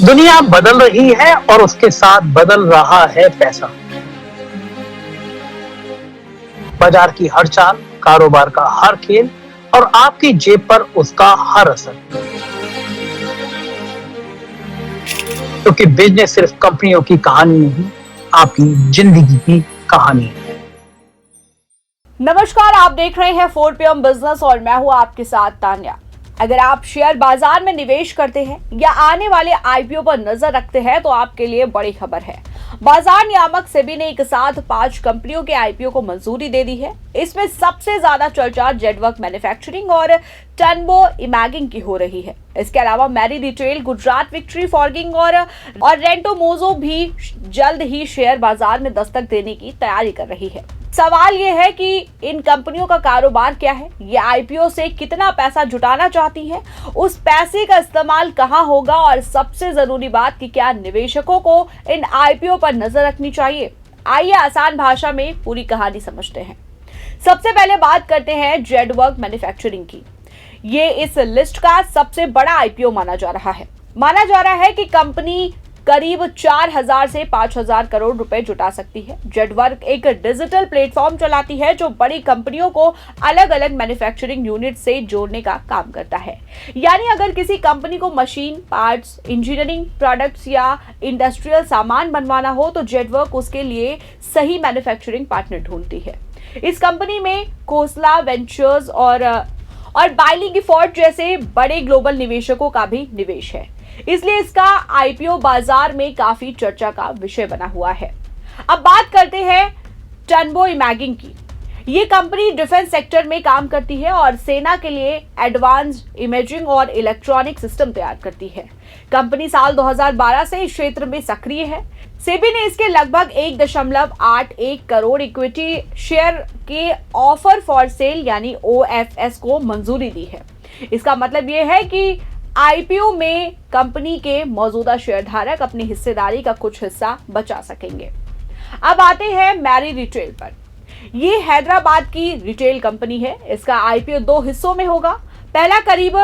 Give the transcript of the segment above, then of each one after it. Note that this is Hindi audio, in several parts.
दुनिया बदल रही है और उसके साथ बदल रहा है पैसा। बाजार की हर चाल, कारोबार का हर खेल और आपकी जेब पर उसका हर असर। क्योंकि बिजनेस सिर्फ कंपनियों की कहानी नहीं, आपकी जिंदगी की कहानी है। नमस्कार, आप देख रहे हैं 4PM बिजनेस और मैं हूं आपके साथ तान्या। अगर आप शेयर बाजार में निवेश करते हैं या आने वाले आईपीओ पर नजर रखते हैं तो आपके लिए बड़ी खबर है। बाजार नियामक सेबी ने एक साथ 5 कंपनियों के आईपीओ को मंजूरी दे दी है। इसमें सबसे ज्यादा चर्चा जेडवर्क मैन्युफैक्चरिंग और टर्नबो इमेजिंग की हो रही है। इसके अलावा मैरी रिटेल, गुजरात विक्ट्री फॉर्गिंग और रेंटो मोजो भी जल्द ही शेयर बाजार में दस्तक देने की तैयारी कर रही है। सवाल यह है कि इन कंपनियों का कारोबार क्या है, ये आईपीओ से कितना पैसा जुटाना चाहती हैं, उस पैसे का इस्तेमाल कहां होगा और सबसे जरूरी बात कि क्या निवेशकों को इन आईपीओ पर नजर रखनी चाहिए। आइए आसान भाषा में पूरी कहानी समझते हैं। सबसे पहले बात करते हैं जेडवर्क मैन्युफैक्चरिंग की। ये इस लिस्ट का सबसे बड़ा आईपीओ माना जा रहा है। माना जा रहा है कि कंपनी करीब 4,000 से 5,000 करोड़ रुपए जुटा सकती है। जेडवर्क एक डिजिटल प्लेटफॉर्म चलाती है जो बड़ी कंपनियों को अलग अलग मैन्युफैक्चरिंग यूनिट से जोड़ने का काम करता है। यानी अगर किसी कंपनी को मशीन, पार्ट्स, इंजीनियरिंग प्रोडक्ट्स या इंडस्ट्रियल सामान बनवाना हो तो जेडवर्क उसके लिए सही मैन्युफैक्चरिंग पार्टनर ढूंढती है। इस कंपनी में खोसला वेंचर्स और बाइली गिफॉर्ड जैसे बड़े ग्लोबल निवेशकों का भी निवेश है, इसलिए इसका आईपीओ बाजार में काफी चर्चा का विषय बना हुआ है। अब बात करते हैं टर्नबो इमेजिंग की। ये कंपनी डिफेंस सेक्टर में काम करती है और सेना के लिए एडवांस्ड इमेजिंग और इलेक्ट्रॉनिक सिस्टम तैयार करती है। कंपनी साल 2012 से इस क्षेत्र में सक्रिय है। सेबी ने इसके लगभग 1.81 करोड़ इक्विटी शेयर के ऑफर फॉर सेल यानी ओएफएस को मंजूरी दी है। इसका मतलब यह है कि आईपीओ में कंपनी के मौजूदा शेयरधारक अपनी हिस्सेदारी का कुछ हिस्सा बचा सकेंगे। अब आते हैं मैरी रिटेल पर। ये हैदराबाद की रिटेल कंपनी है। इसका आईपीओ 2 हिस्सों में होगा। पहला करीब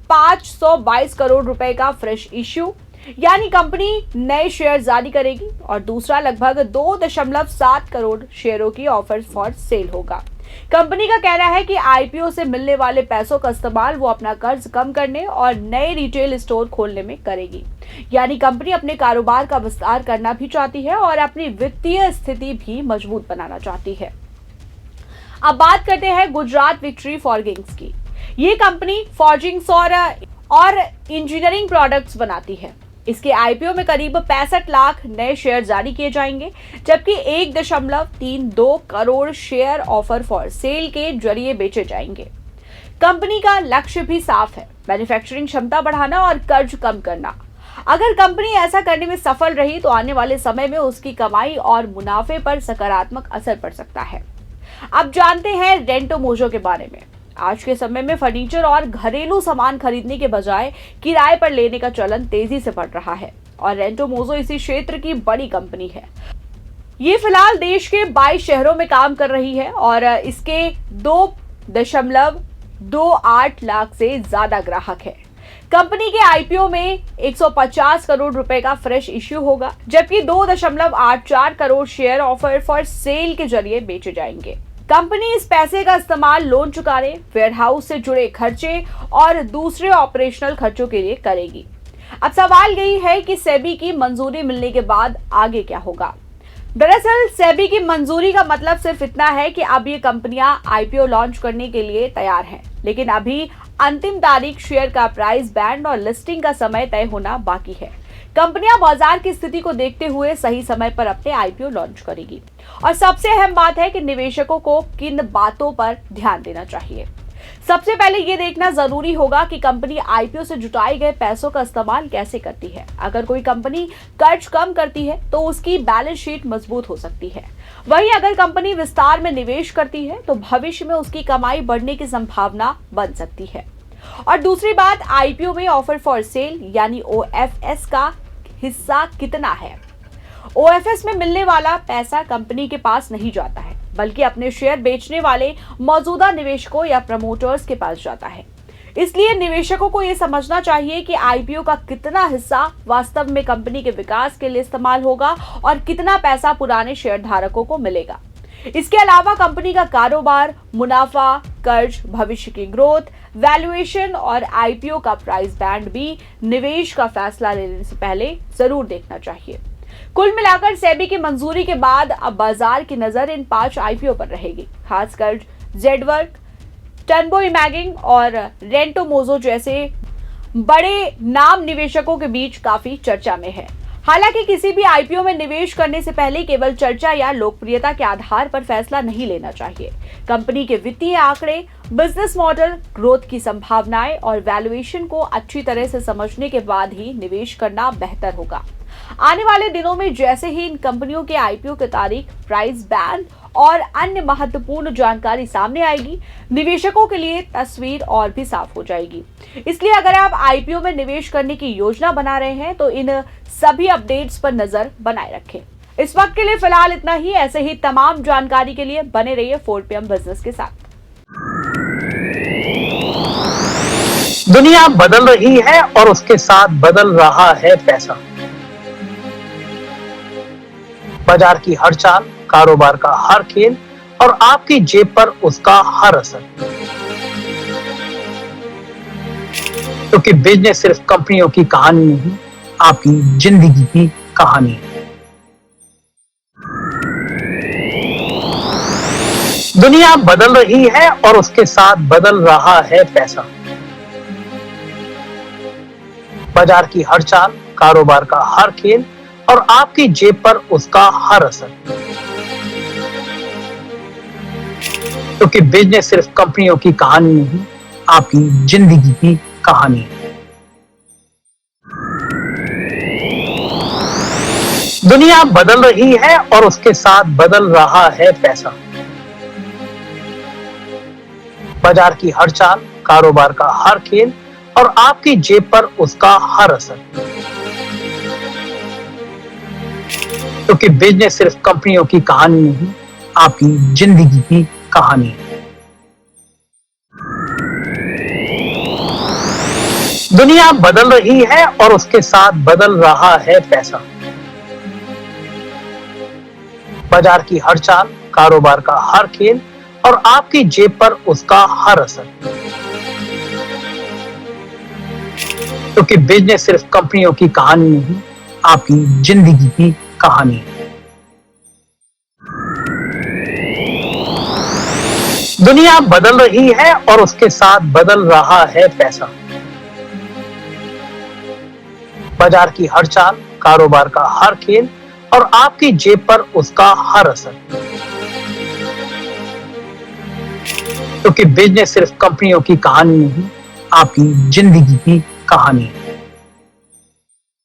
522 करोड़ रुपए का फ्रेश इश्यू यानी कंपनी नए शेयर जारी करेगी और दूसरा लगभग 2.7 करोड़ शेयरों की ऑफर फॉर सेल होगा। कंपनी का कहना है कि आईपीओ से मिलने वाले पैसों का इस्तेमाल वो अपना कर्ज कम करने और नए रिटेल स्टोर खोलने में करेगी। यानी कंपनी अपने कारोबार का विस्तार करना भी चाहती है और अपनी वित्तीय स्थिति भी मजबूत बनाना चाहती है। अब बात करते हैं गुजरात विक्ट्री फॉर्गिंग्स की। ये कंपनी फॉर्जिंग्स और इंजीनियरिंग प्रोडक्ट्स बनाती है। इसके आईपीओ में करीब 65 लाख नए शेयर जारी किए जाएंगे, जबकि 1.32 crore share offer for sale के जरिए बेचे जाएंगे। कंपनी का लक्ष्य भी साफ है, मैन्युफैक्चरिंग क्षमता बढ़ाना और कर्ज कम करना। अगर कंपनी ऐसा करने में सफल रही तो आने वाले समय में उसकी कमाई और मुनाफे पर सकारात्मक असर पड़ सकता है। अब जानते हैं रेंटो मोजो के बारे में। आज के समय में फर्नीचर और घरेलू सामान खरीदने के बजाय किराए पर लेने का चलन तेजी से बढ़ रहा है और रेंटो मोजो इसी क्षेत्र की बड़ी कंपनी है। ये फिलहाल देश के 22 शहरों में काम कर रही है और इसके 2.28 लाख से ज्यादा ग्राहक है। कंपनी के आईपीओ में 150 करोड़ रुपए का फ्रेश इश्यू होगा, जबकि 2.84 crore share offer for sale के जरिए बेचे जाएंगे। कंपनी इस पैसे का इस्तेमाल लोन चुकाने, वेयरहाउस से जुड़े खर्चे और दूसरे ऑपरेशनल खर्चों के लिए करेगी। अब सवाल यही है कि सेबी की मंजूरी मिलने के बाद आगे क्या होगा। दरअसल सेबी की मंजूरी का मतलब सिर्फ इतना है कि अब ये कंपनियां आईपीओ लॉन्च करने के लिए तैयार हैं, लेकिन अभी अंतिम तारीख, शेयर का प्राइस बैंड और लिस्टिंग का समय तय होना बाकी है। कंपनियां बाजार की स्थिति को देखते हुए सही समय पर अपने आईपीओ लॉन्च करेगी और सबसे अहम बात है कि निवेशकों को किन बातों पर ध्यान देना चाहिए। सबसे पहले ये देखना जरूरी होगा कि कंपनी आईपीओ से जुटाए गए पैसों का इस्तेमाल कैसे करती है। अगर कोई कंपनी कर्ज कम करती है तो उसकी बैलेंस शीट मजबूत हो सकती है। वहीं अगर कंपनी विस्तार में निवेश करती है तो भविष्य में उसकी कमाई बढ़ने की संभावना बन सकती है। और दूसरी बात, आईपीओ में ऑफर फॉर सेल यानी ओएफएस का हिस्सा कितना है। ओएफएस में मिलने वाला पैसा कंपनी के पास नहीं जाता है, बल्कि अपने शेयर बेचने वाले मौजूदा निवेशकों या प्रमोटर्स के पास जाता है। इसलिए निवेशकों को यह समझना चाहिए कि आईपीओ का कितना हिस्सा वास्तव में कंपनी के विकास के लिए इस्तेमाल होगा और कितना पैसा पुराने शेयर धारकों को मिलेगा। इसके अलावा कंपनी का कारोबार, मुनाफा, कर्ज, भविष्य की ग्रोथ, वैल्यूएशन और आईपीओ का प्राइस बैंड भी निवेश का फैसला लेने से पहले जरूर देखना चाहिए। कुल मिलाकर सेबी की मंजूरी के बाद अब बाजार की नजर इन 5 आईपीओ पर रहेगी। खासकर जेडवर्क, टर्बो इमेजिंग और रेंटो मोजो जैसे बड़े नाम निवेशकों के बीच काफी चर्चा में है। हालांकि किसी भी आईपीओ में निवेश करने से पहले केवल चर्चा या लोकप्रियता के आधार पर फैसला नहीं लेना चाहिए। कंपनी के वित्तीय आंकड़े, बिजनेस मॉडल, ग्रोथ की संभावनाएं और वैल्यूएशन को अच्छी तरह से समझने के बाद ही निवेश करना बेहतर होगा। आने वाले दिनों में जैसे ही इन कंपनियों के आईपीओ की तारीख, प्राइस बैंड और अन्य महत्वपूर्ण जानकारी सामने आएगी, निवेशकों के लिए तस्वीर और भी साफ हो जाएगी। इसलिए अगर आप आईपीओ में निवेश करने की योजना बना रहे हैं तो इन सभी अपडेट्स पर नजर बनाए रखें। इस वक्त के लिए फिलहाल इतना ही। ऐसे ही तमाम जानकारी के लिए बने रहिए 4PM बिजनेस के साथ। दुनिया बदल रही है और उसके साथ बदल रहा है पैसा। बाजार की हर चाल, कारोबार का हर खेल और आपकी जेब पर उसका हर असर। क्योंकि बिजनेस सिर्फ कंपनियों की कहानी नहीं, आपकी जिंदगी की कहानी है। दुनिया बदल रही है और उसके साथ बदल रहा है पैसा। बाजार की हर चाल, कारोबार का हर खेल और आपकी जेब पर उसका हर असर। क्योंकि बिजनेस सिर्फ कंपनियों की कहानी नहीं, आपकी जिंदगी की कहानी है। दुनिया बदल रही है और उसके साथ बदल रहा है पैसा। बाजार की हर चाल, कारोबार का हर खेल और आपकी जेब पर उसका हर असर। क्योंकि बिजनेस सिर्फ कंपनियों की कहानी नहीं, आपकी जिंदगी की कहानी है। दुनिया बदल रही है और उसके साथ बदल रहा है पैसा। बाजार की हर चाल, कारोबार का हर खेल और आपकी जेब पर उसका हर असर। क्योंकि बिजनेस सिर्फ कंपनियों की कहानी नहीं, आपकी जिंदगी की कहानी है। दुनिया बदल रही है और उसके साथ बदल रहा है पैसा। बाजार की हर चाल, कारोबार का हर खेल और आपकी जेब पर उसका हर असर। क्योंकि बिजनेस सिर्फ कंपनियों की कहानी नहीं, आपकी जिंदगी की कहानी है।